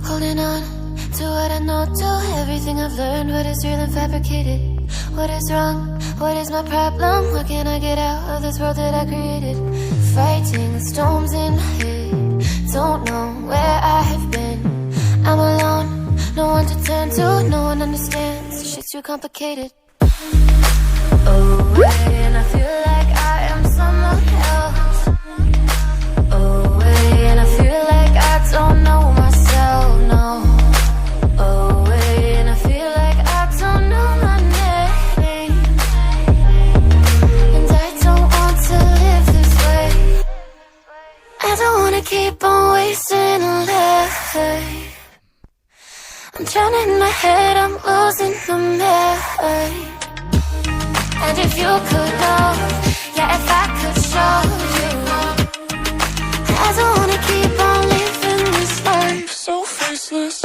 Holding on to what I know, to everything I've learned. What is real and fabricated? What is wrong? What is my problem? How can I get out of this world that I created? Fighting the storms in my head. Don't know where I have been. I'm alone, no one to turn to. No one understands, this shit's too complicated. Away, and I feel like I am someone else. Away, and I feel like I don't know myself, no. Away, and I feel like I don't know my name. And I don't want to live this way. I don't wanna keep on wasting a life. I'm drowning in my head, I'm losing my mind. And if you could know, yeah, if I could show you, I don't wanna keep on living this life so faceless.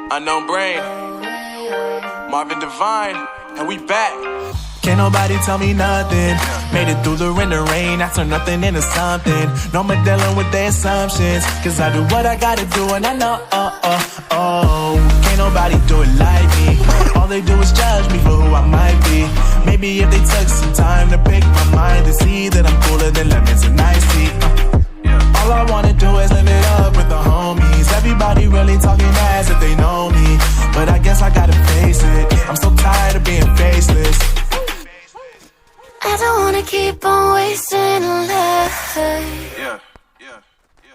Unknown Brain, Marvin Divine, and we back. Can't nobody tell me nothing. Made it through the rain and rain, I turn nothing into something. No more dealing with their assumptions, cause I do what I gotta do and I know, can't nobody do it like me. All they do is judge me for who I might be. Maybe if they took some time to pick my mind, to see that I'm cooler than lemons and iced tea. All I wanna do is live it up with the homies. Everybody really talking as if they know me, but I guess I gotta face it. I'm so tired of being faceless. I don't wanna keep on wasting a life.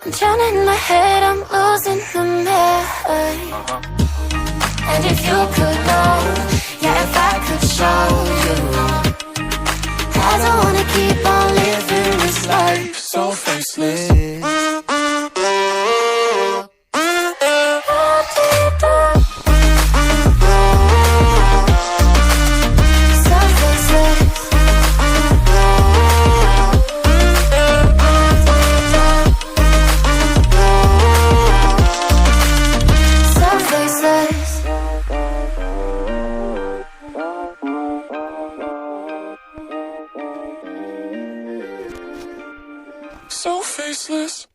I'm drowning in my head, I'm losing my mind. And if you could know, yeah, if I could show you, I don't wanna keep on living this life so faceless. So faceless.